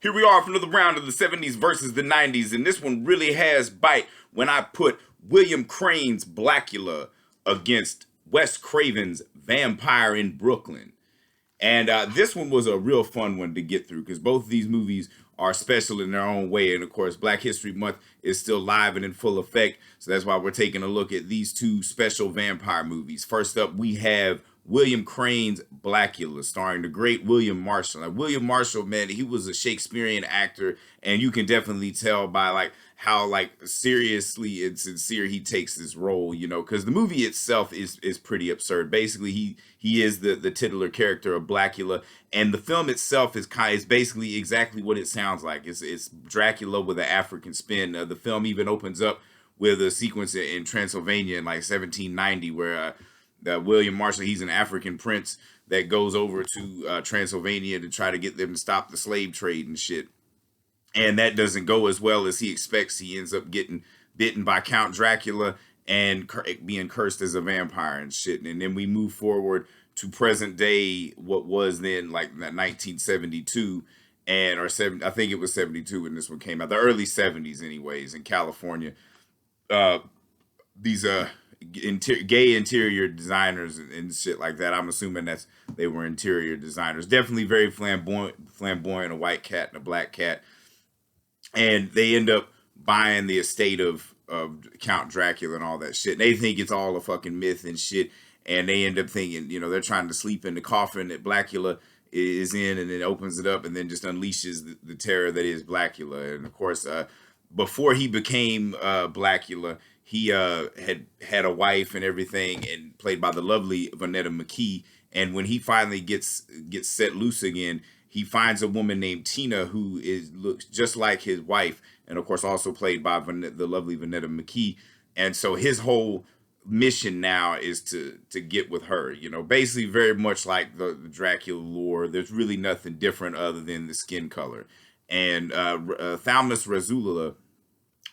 Here we are for another round of the 70s versus the 90s, and this one really has bite when I put William Crane's Blacula against Wes Craven's Vampire in Brooklyn. And this one was a real fun one to get through because both of these movies are special in their own way. And of course, Black History Month is still live and in full effect. So that's why we're taking a look at these two special vampire movies. First up, we have William Crane's Blacula, starring the great William Marshall. Now, William Marshall, man, he was a Shakespearean actor, and you can definitely tell by how seriously and sincere he takes this role, because the movie itself is pretty absurd. Basically, he is the titular character of Blacula, and the film itself is basically exactly what it sounds like. It's Dracula with an African spin. The film even opens up with a sequence in Transylvania in 1790 where William Marshall, he's an African prince that goes over to Transylvania to try to get them to stop the slave trade and shit. And that doesn't go as well as he expects. He ends up getting bitten by Count Dracula and being cursed as a vampire and shit. And then we move forward to present day, what was then 1972, I think it was 72 when this one came out. The early 70s, anyways, in California. These gay interior designers and shit like that. I'm assuming they were interior designers. Definitely very flamboyant, a white cat and a black cat. And they end up buying the estate of Count Dracula and all that shit. And they think it's all a fucking myth and shit. And they end up thinking, they're trying to sleep in the coffin that Blacula is in, and then opens it up and then just unleashes the terror that is Blacula. And of course, before he became Blacula, he had a wife and everything, and played by the lovely Vonetta McKee. And when he finally gets set loose again, he finds a woman named Tina who looks just like his wife, and of course also played by the lovely Vonetta McKee. And so his whole mission now is to get with her. Basically very much like the Dracula lore. There's really nothing different other than the skin color. And Thalmus Razula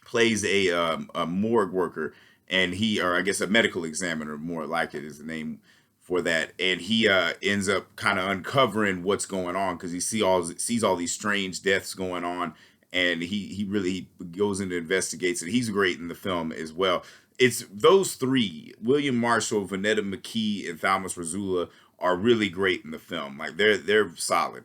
plays a morgue worker, and or I guess a medical examiner, more like it is the name for that. And he ends up kind of uncovering what's going on because he sees all these strange deaths going on, and he really goes and investigates it. He's great in the film as well. It's those three, William Marshall, Vonetta McKee, and Thalmus Razula, are really great in the film. They're solid.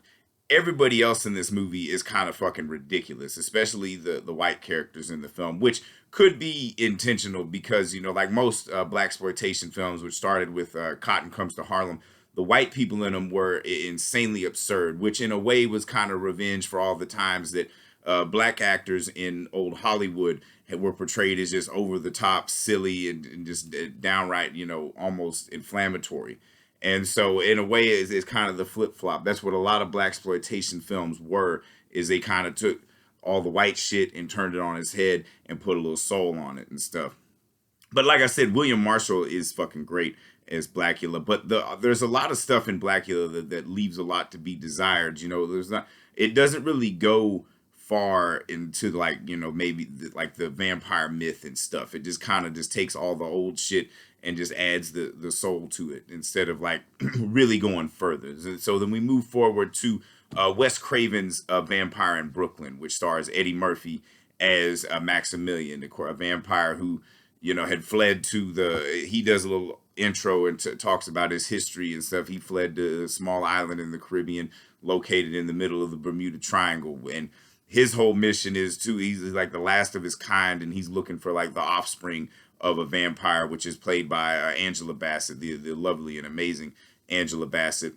Everybody else in this movie is kind of fucking ridiculous, especially the white characters in the film, which could be intentional because, like most blaxploitation films, which started with Cotton Comes to Harlem, the white people in them were insanely absurd, which in a way was kind of revenge for all the times that black actors in old Hollywood were portrayed as just over the top, silly, and just downright, almost inflammatory. And so in a way it's kind of the flip-flop. That's what a lot of blaxploitation films were, is they kind of took all the white shit and turned it on its head and put a little soul on it and stuff. But like I said, William Marshall is fucking great as Blacula. But there's a lot of stuff in Blacula that leaves a lot to be desired. It doesn't really go far into maybe the vampire myth and stuff. It just kind of just takes all the old shit and just adds the soul to it instead of really going further. So then we move forward to Wes Craven's Vampire in Brooklyn, which stars Eddie Murphy as Maximilian, a vampire who had fled he does a little intro and talks about his history and stuff. He fled to a small island in the Caribbean located in the middle of the Bermuda Triangle, and his whole mission is he's like the last of his kind, and he's looking for the offspring of a vampire, which is played by Angela Bassett, the lovely and amazing Angela Bassett.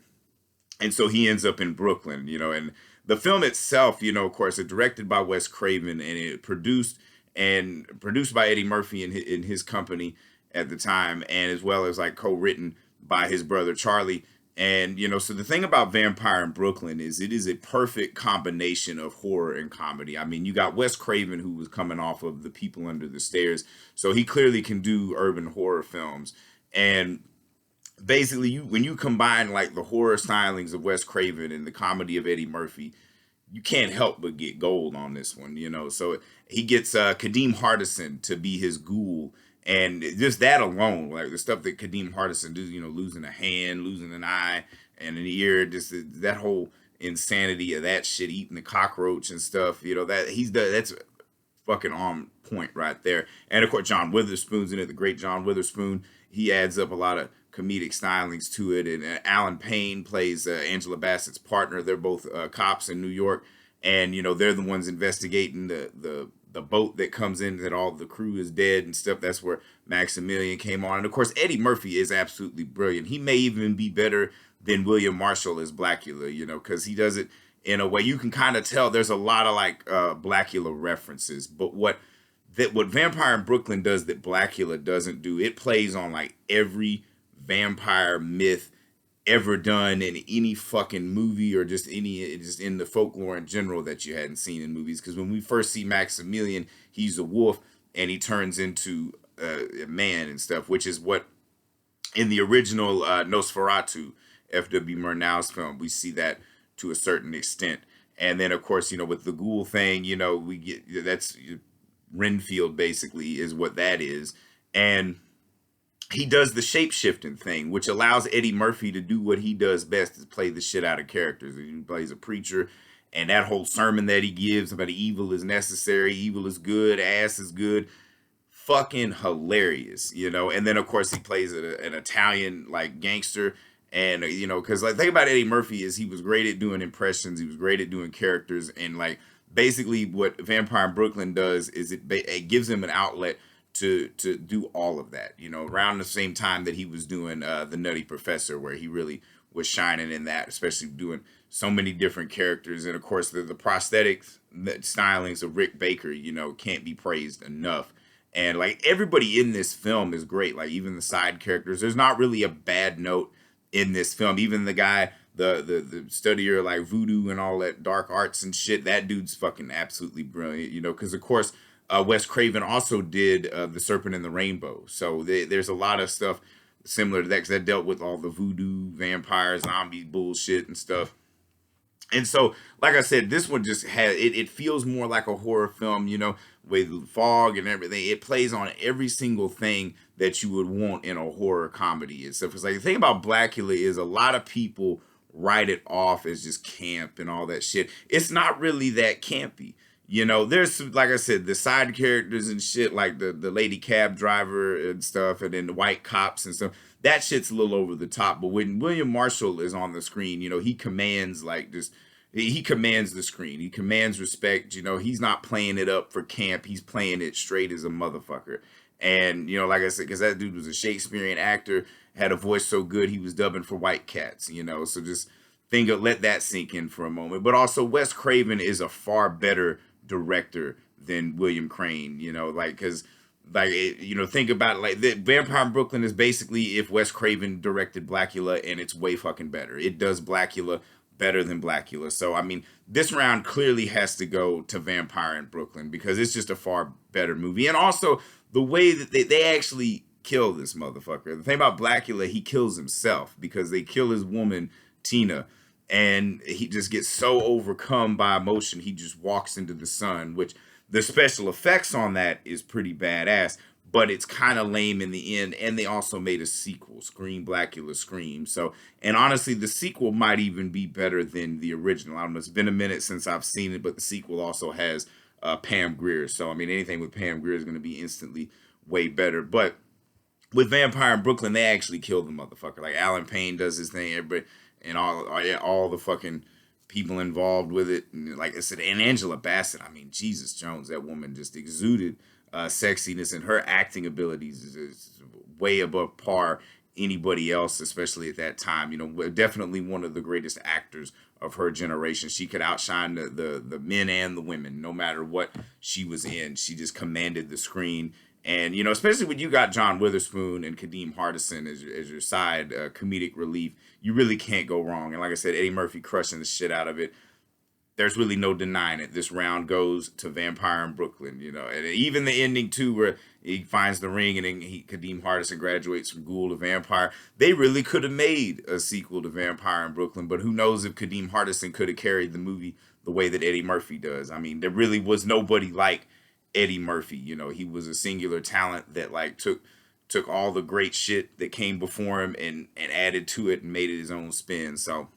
And so he ends up in Brooklyn, and the film itself, of course, it's directed by Wes Craven, and it produced by Eddie Murphy and his company at the time, and as well as co-written by his brother Charlie. And, so the thing about Vampire in Brooklyn is it is a perfect combination of horror and comedy. I mean, you got Wes Craven, who was coming off of The People Under the Stairs, so he clearly can do urban horror films. And basically, when you combine the horror stylings of Wes Craven and the comedy of Eddie Murphy, you can't help but get gold on this one, So he gets Kadeem Hardison to be his ghoul. And just that alone, the stuff that Kadeem Hardison do, losing a hand, losing an eye, and an ear, just that whole insanity of that shit, eating the cockroach and stuff. You know, that's fucking on point right there. And of course, John Witherspoon's in it, the great John Witherspoon. He adds up a lot of comedic stylings to it. And Alan Payne plays Angela Bassett's partner. They're both cops in New York, and you know they're the ones investigating the boat that comes in that all the crew is dead and stuff. That's where Maximilian came on. And of course, Eddie Murphy is absolutely brilliant. He may even be better than William Marshall as Blacula, you know, because he does it in a way you can kind of tell there's a lot of like Blacula references. But what Vampire in Brooklyn does that Blacula doesn't do, it plays on like every vampire myth ever done in any fucking movie or just in the folklore in general that you hadn't seen in movies. Because when we first see Maximilian, he's a wolf and he turns into a man and stuff, which is what in the original Nosferatu, F.W. Murnau's film, we see that to a certain extent. And then of course, you know, with the ghoul thing, you know, we get that's Renfield basically is what that is. And he does the shape-shifting thing, which allows Eddie Murphy to do what he does best, is play the shit out of characters. He plays a preacher, and that whole sermon that he gives about evil is necessary, evil is good, ass is good, fucking hilarious, you know? And then, of course, he plays an Italian, like, gangster, and, you know, because, like, the thing about Eddie Murphy is he was great at doing impressions, he was great at doing characters, and, like, basically what Vampire in Brooklyn does is it gives him an outlet to do all of that, you know, around the same time that he was doing the Nutty Professor, where he really was shining in that, especially doing so many different characters. And of course the prosthetics, the stylings of Rick Baker, you know, can't be praised enough. And like everybody in this film is great, like even the side characters. There's not really a bad note in this film. Even the guy, the studier like voodoo and all that dark arts and shit, that dude's fucking absolutely brilliant, you know, because of course Wes Craven also did The Serpent and the Rainbow. So there's a lot of stuff similar to that, because that dealt with all the voodoo, vampire, zombie bullshit and stuff. And so, like I said, this one just has, it feels more like a horror film, you know, with fog and everything. It plays on every single thing that you would want in a horror comedy and stuff. It's like, the thing about Blacula is a lot of people write it off as just camp and all that shit. It's not really that campy. You know, there's, like I said, the side characters and shit, like the lady cab driver and stuff, and then the white cops and stuff. That shit's a little over the top. But when William Marshall is on the screen, you know, he commands, like, just, he commands the screen. He commands respect. You know, he's not playing it up for camp. He's playing it straight as a motherfucker. And, you know, like I said, because that dude was a Shakespearean actor, had a voice so good, he was dubbing for white cats, you know. So just let that sink in for a moment. But also, Wes Craven is a far better director than William Crain, you know, like, because like you know, think about it, like the Vampire in Brooklyn is basically if Wes Craven directed Blacula, and it's way fucking better. It does Blacula better than Blacula. So I mean, this round clearly has to go to Vampire in Brooklyn, because it's just a far better movie. And also the way that they actually kill this motherfucker. The thing about Blacula, he kills himself, because they kill his woman Tina, and he just gets so overcome by emotion, he just walks into the sun, which the special effects on that is pretty badass, but it's kind of lame in the end. And they also made a sequel, Scream Blacula Scream. So, and honestly, the sequel might even be better than the original. I don't know, it's been a minute since I've seen it, but the sequel also has Pam Grier. So, I mean, anything with Pam Grier is going to be instantly way better. But with Vampire in Brooklyn, they actually killed the motherfucker. Like, Alan Payne does his thing, everybody, and all the fucking people involved with it. And like I said, and Angela Bassett, I mean, Jesus Jones, that woman just exuded sexiness, and her acting abilities is way above par anybody else, especially at that time. You know, definitely one of the greatest actors of her generation. She could outshine the men and the women, no matter what she was in. She just commanded the screen. And, you know, especially when you got John Witherspoon and Kadeem Hardison as your side comedic relief, you really can't go wrong. And like I said, Eddie Murphy crushing the shit out of it. There's really no denying it. This round goes to Vampire in Brooklyn, you know. And even the ending, too, where he finds the ring and then Kadeem Hardison graduates from ghoul to vampire. They really could have made a sequel to Vampire in Brooklyn, but who knows if Kadeem Hardison could have carried the movie the way that Eddie Murphy does. I mean, there really was nobody like Eddie Murphy. You know, he was a singular talent that like took all the great shit that came before him and added to it and made it his own spin. So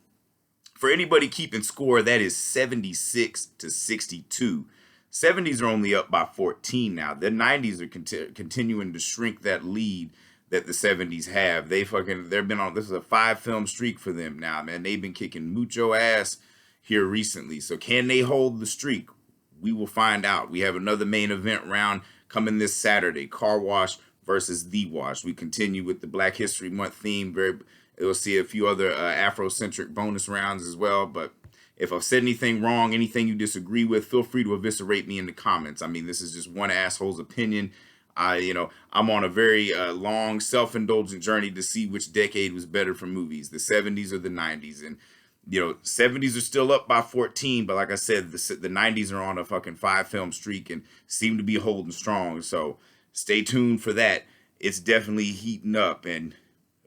For anybody keeping score, that is 76 to 62. 70s are only up by 14 now. The 90s are continuing to shrink that lead that the 70s have. They've been on, this is a 5-film streak for them now, man. They've been kicking mucho ass here recently. So can they hold the streak? We will find out. We have another main event round coming this Saturday. Car Wash versus The Wash. We continue with the Black History Month theme. We'll see a few other Afrocentric bonus rounds as well. But if I've said anything wrong, anything you disagree with, feel free to eviscerate me in the comments. I mean, this is just one asshole's opinion. I'm on a very long, self-indulgent journey to see which decade was better for movies, the 70s or the 90s. And, 70s are still up by 14, but like I said, the 90s are on a fucking 5-film streak and seem to be holding strong. So stay tuned for that. It's definitely heating up, and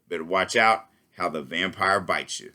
better watch out how the vampire bites you.